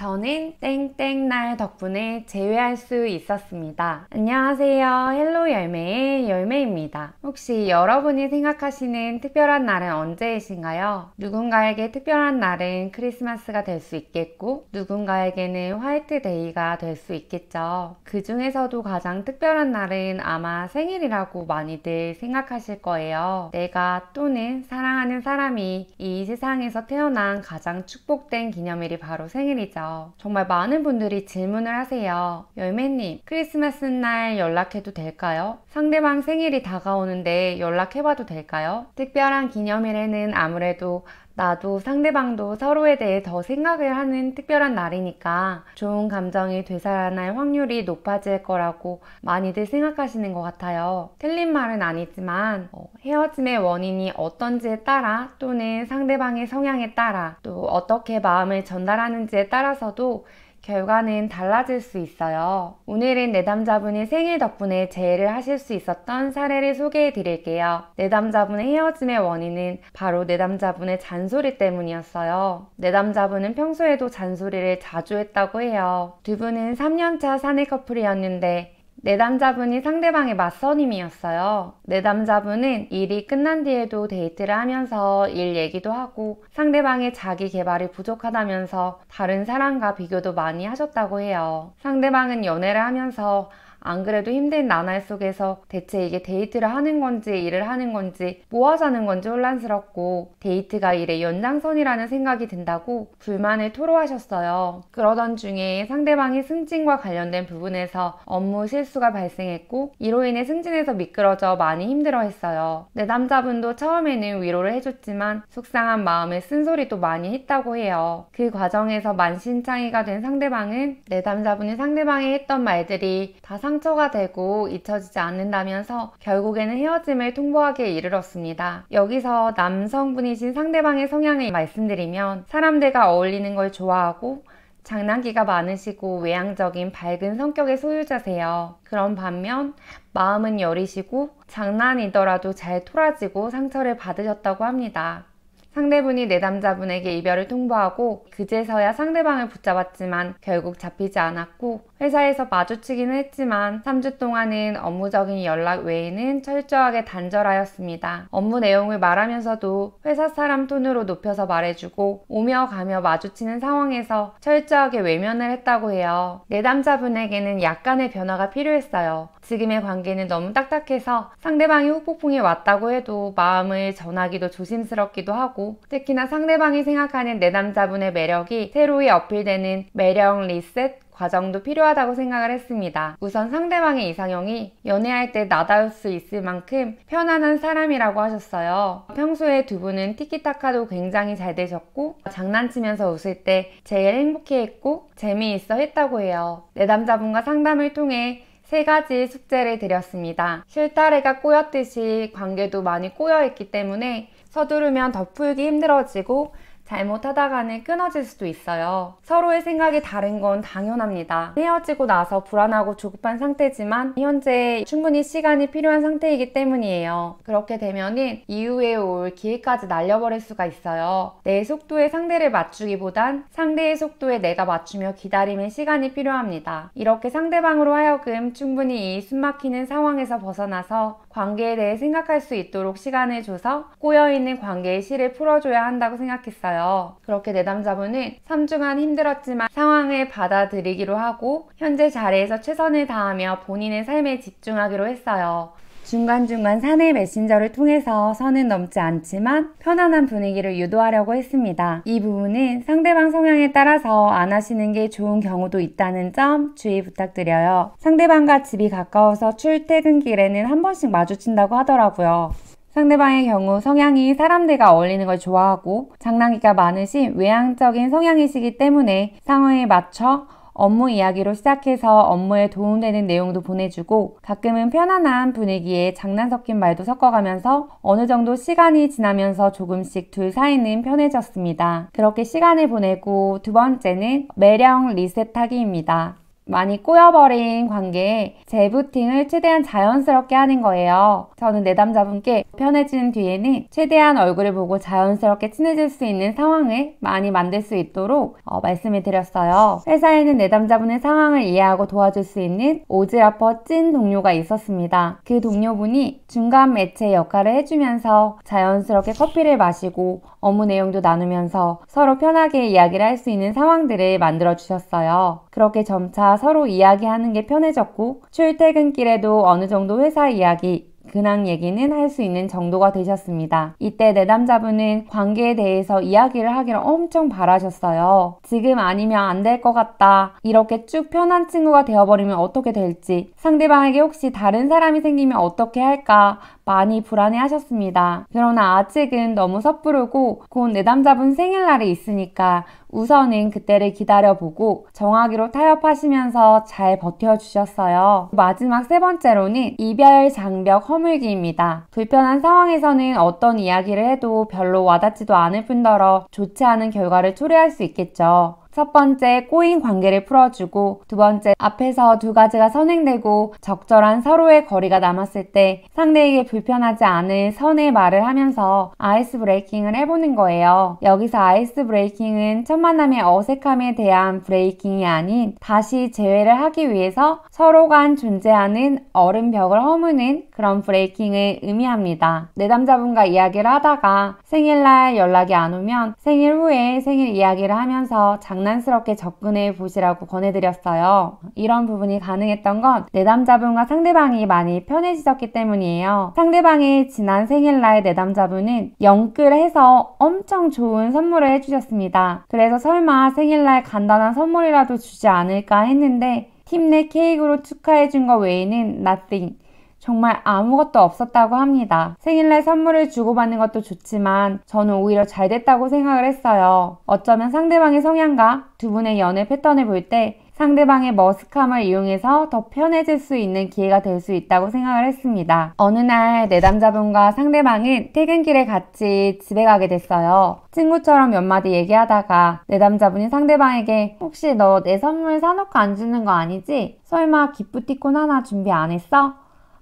저는 땡땡날 덕분에 제외할 수 있었습니다. 안녕하세요. 헬로 열매의 열매입니다. 혹시 여러분이 생각하시는 특별한 날은 언제이신가요? 누군가에게 특별한 날은 크리스마스가 될 수 있겠고 누군가에게는 화이트데이가 될 수 있겠죠. 그 중에서도 가장 특별한 날은 아마 생일이라고 많이들 생각하실 거예요. 내가 또는 사랑하는 사람이 이 세상에서 태어난 가장 축복된 기념일이 바로 생일이죠. 정말 많은 분들이 질문을 하세요. 열매님, 크리스마스 날 연락해도 될까요? 상대방 생일이 다가오는데 연락해봐도 될까요? 특별한 기념일에는 아무래도 나도 상대방도 서로에 대해 더 생각을 하는 특별한 날이니까 좋은 감정이 되살아날 확률이 높아질 거라고 많이들 생각하시는 것 같아요. 틀린 말은 아니지만 헤어짐의 원인이 어떤지에 따라 또는 상대방의 성향에 따라 또 어떻게 마음을 전달하는지에 따라서도 결과는 달라질 수 있어요. 오늘은 내담자분이 생일 덕분에 재회를 하실 수 있었던 사례를 소개해 드릴게요. 내담자분의 헤어짐의 원인은 바로 내담자분의 잔소리 때문이었어요. 내담자분은 평소에도 잔소리를 자주 했다고 해요. 두 분은 3년차 사내 커플이었는데 내담자분이 상대방의 맞선임이었어요. 내담자분은 일이 끝난 뒤에도 데이트를 하면서 일 얘기도 하고 상대방의 자기 개발이 부족하다면서 다른 사람과 비교도 많이 하셨다고 해요. 상대방은 연애를 하면서 안 그래도 힘든 나날 속에서 대체 이게 데이트를 하는 건지 일을 하는 건지 뭐 하자는 건지 혼란스럽고 데이트가 일의 연장선이라는 생각이 든다고 불만을 토로하셨어요. 그러던 중에 상대방이 승진과 관련된 부분에서 업무 실수가 발생했고 이로 인해 승진에서 미끄러져 많이 힘들어했어요. 내담자분도 처음에는 위로를 해줬지만 속상한 마음에 쓴소리도 많이 했다고 해요. 그 과정에서 만신창이가 된 상대방은 내담자분이 상대방이 했던 말들이 다 상처가 되고 잊혀지지 않는다면서 결국에는 헤어짐을 통보하기에 이르렀습니다. 여기서 남성분이신 상대방의 성향을 말씀드리면 사람들과 어울리는 걸 좋아하고 장난기가 많으시고 외향적인 밝은 성격의 소유자세요. 그런 반면 마음은 여리시고 장난이더라도 잘 토라지고 상처를 받으셨다고 합니다. 상대분이 내담자분에게 이별을 통보하고 그제서야 상대방을 붙잡았지만 결국 잡히지 않았고 회사에서 마주치기는 했지만 3주 동안은 업무적인 연락 외에는 철저하게 단절하였습니다. 업무 내용을 말하면서도 회사 사람 톤으로 높여서 말해주고 오며 가며 마주치는 상황에서 철저하게 외면을 했다고 해요. 내담자분에게는 약간의 변화가 필요했어요. 지금의 관계는 너무 딱딱해서 상대방이 후폭풍이 왔다고 해도 마음을 전하기도 조심스럽기도 하고 특히나 상대방이 생각하는 내담자분의 매력이 새로이 어필되는 매력 리셋 과정도 필요하다고 생각을 했습니다. 우선 상대방의 이상형이 연애할 때 나다울 수 있을 만큼 편안한 사람이라고 하셨어요. 평소에 두 분은 티키타카도 굉장히 잘 되셨고 장난치면서 웃을 때 제일 행복해했고 재미있어 했다고 해요. 내담자분과 상담을 통해 3가지 숙제를 드렸습니다. 실타래가 꼬였듯이 관계도 많이 꼬여있기 때문에 서두르면 더 풀기 힘들어지고 잘못하다가는 끊어질 수도 있어요. 서로의 생각이 다른 건 당연합니다. 헤어지고 나서 불안하고 조급한 상태지만 현재 충분히 시간이 필요한 상태이기 때문이에요. 그렇게 되면은 이후에 올 기회까지 날려버릴 수가 있어요. 내 속도에 상대를 맞추기보단 상대의 속도에 내가 맞추며 기다리는 시간이 필요합니다. 이렇게 상대방으로 하여금 충분히 이 숨막히는 상황에서 벗어나서 관계에 대해 생각할 수 있도록 시간을 줘서 꼬여있는 관계의 실을 풀어줘야 한다고 생각했어요. 그렇게 내담자분은 3주간 힘들었지만 상황을 받아들이기로 하고 현재 자리에서 최선을 다하며 본인의 삶에 집중하기로 했어요. 중간중간 사내 메신저를 통해서 선은 넘지 않지만 편안한 분위기를 유도하려고 했습니다. 이 부분은 상대방 성향에 따라서 안 하시는 게 좋은 경우도 있다는 점 주의 부탁드려요. 상대방과 집이 가까워서 출퇴근길에는 한 번씩 마주친다고 하더라고요. 상대방의 경우 성향이 사람들과 어울리는 걸 좋아하고 장난기가 많으신 외향적인 성향이시기 때문에 상황에 맞춰 업무 이야기로 시작해서 업무에 도움되는 내용도 보내주고 가끔은 편안한 분위기에 장난 섞인 말도 섞어가면서 어느 정도 시간이 지나면서 조금씩 둘 사이는 편해졌습니다. 그렇게 시간을 보내고 두 번째는 매력 리셋하기입니다. 많이 꼬여버린 관계에 재부팅을 최대한 자연스럽게 하는 거예요. 저는 내담자분께 편해지는 뒤에는 최대한 얼굴을 보고 자연스럽게 친해질 수 있는 상황을 많이 만들 수 있도록 말씀을 드렸어요. 회사에는 내담자분의 상황을 이해하고 도와줄 수 있는 오지랖퍼 찐 동료가 있었습니다. 그 동료분이 중간 매체 역할을 해주면서 자연스럽게 커피를 마시고 업무 내용도 나누면서 서로 편하게 이야기를 할 수 있는 상황들을 만들어 주셨어요. 그렇게 점차 서로 이야기하는 게 편해졌고 출퇴근길에도 어느 정도 회사 이야기, 근황 얘기는 할 수 있는 정도가 되셨습니다. 이때 내담자분은 관계에 대해서 이야기를 하기를 엄청 바라셨어요. 지금 아니면 안 될 것 같다. 이렇게 쭉 편한 친구가 되어버리면 어떻게 될지, 상대방에게 혹시 다른 사람이 생기면 어떻게 할까 많이 불안해 하셨습니다. 그러나 아직은 너무 섣부르고 곧 내담자분 생일날이 있으니까 우선은 그때를 기다려보고 정하기로 타협하시면서 잘 버텨주셨어요. 마지막 세 번째로는 이별 장벽 허물기입니다. 불편한 상황에서는 어떤 이야기를 해도 별로 와닿지도 않을 뿐더러 좋지 않은 결과를 초래할 수 있겠죠. 첫 번째, 꼬인 관계를 풀어주고, 두 번째, 앞에서 두 가지가 선행되고 적절한 서로의 거리가 남았을 때 상대에게 불편하지 않은 선의 말을 하면서 아이스 브레이킹을 해보는 거예요. 여기서 아이스 브레이킹은 첫 만남의 어색함에 대한 브레이킹이 아닌 다시 재회를 하기 위해서 서로 간 존재하는 얼음벽을 허무는 그런 브레이킹을 의미합니다. 내담자분과 이야기를 하다가 생일날 연락이 안 오면 생일 후에 생일 이야기를 하면서 장난스럽게 접근해 보시라고 권해드렸어요. 이런 부분이 가능했던 건 내담자분과 상대방이 많이 편해지셨기 때문이에요. 상대방의 지난 생일날 내담자분은 영끌해서 엄청 좋은 선물을 해주셨습니다. 그래서 설마 생일날 간단한 선물이라도 주지 않을까 했는데 팀 내 케이크로 축하해준 거 외에는 nothing. 정말 아무것도 없었다고 합니다. 생일날 선물을 주고받는 것도 좋지만 저는 오히려 잘 됐다고 생각을 했어요. 어쩌면 상대방의 성향과 두 분의 연애 패턴을 볼 때 상대방의 머쓱함을 이용해서 더 편해질 수 있는 기회가 될 수 있다고 생각을 했습니다. 어느 날 내담자분과 상대방은 퇴근길에 같이 집에 가게 됐어요. 친구처럼 몇 마디 얘기하다가 내담자분이 상대방에게 혹시 너 내 선물 사놓고 안 주는 거 아니지? 설마 기프티콘 하나 준비 안 했어?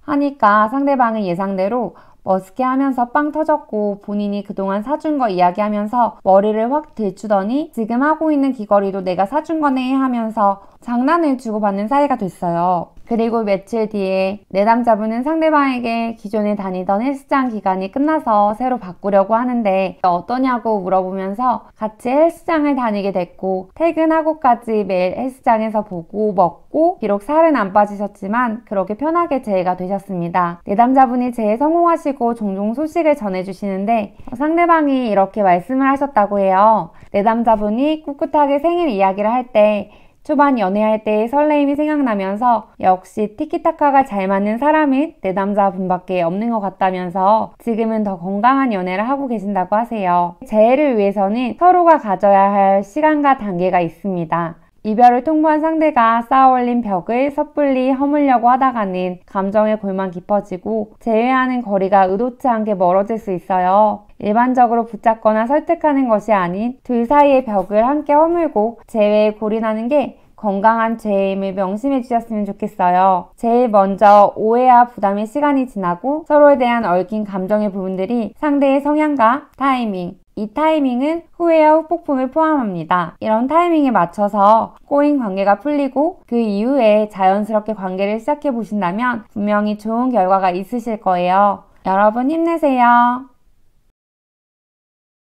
하니까 상대방은 예상대로 머쓱해하면서 빵 터졌고 본인이 그동안 사준 거 이야기하면서 머리를 확 들추더니 지금 하고 있는 귀걸이도 내가 사준 거네 하면서 장난을 주고받는 사이가 됐어요. 그리고 며칠 뒤에 내담자분은 상대방에게 기존에 다니던 헬스장 기간이 끝나서 새로 바꾸려고 하는데 어떠냐고 물어보면서 같이 헬스장을 다니게 됐고 퇴근하고까지 매일 헬스장에서 보고 먹고 비록 살은 안 빠지셨지만 그렇게 편하게 재해가 되셨습니다. 내담자분이 재해 성공하시고 종종 소식을 전해주시는데 상대방이 이렇게 말씀을 하셨다고 해요. 내담자분이 꿋꿋하게 생일 이야기를 할 때 초반 연애할 때의 설레임이 생각나면서 역시 티키타카가 잘 맞는 사람은 내담자분밖에 없는 것 같다면서 지금은 더 건강한 연애를 하고 계신다고 하세요. 재해를 위해서는 서로가 가져야 할 시간과 단계가 있습니다. 이별을 통보한 상대가 쌓아올린 벽을 섣불리 허물려고 하다가는 감정의 골만 깊어지고 재회하는 거리가 의도치 않게 멀어질 수 있어요. 일반적으로 붙잡거나 설득하는 것이 아닌 둘 사이의 벽을 함께 허물고 재회에 골인하는 게 건강한 재회임을 명심해 주셨으면 좋겠어요. 제일 먼저 오해와 부담의 시간이 지나고 서로에 대한 얽힌 감정의 부분들이 상대의 성향과 타이밍, 이 타이밍은 후회와 후폭풍을 포함합니다. 이런 타이밍에 맞춰서 꼬인 관계가 풀리고 그 이후에 자연스럽게 관계를 시작해 보신다면 분명히 좋은 결과가 있으실 거예요. 여러분 힘내세요.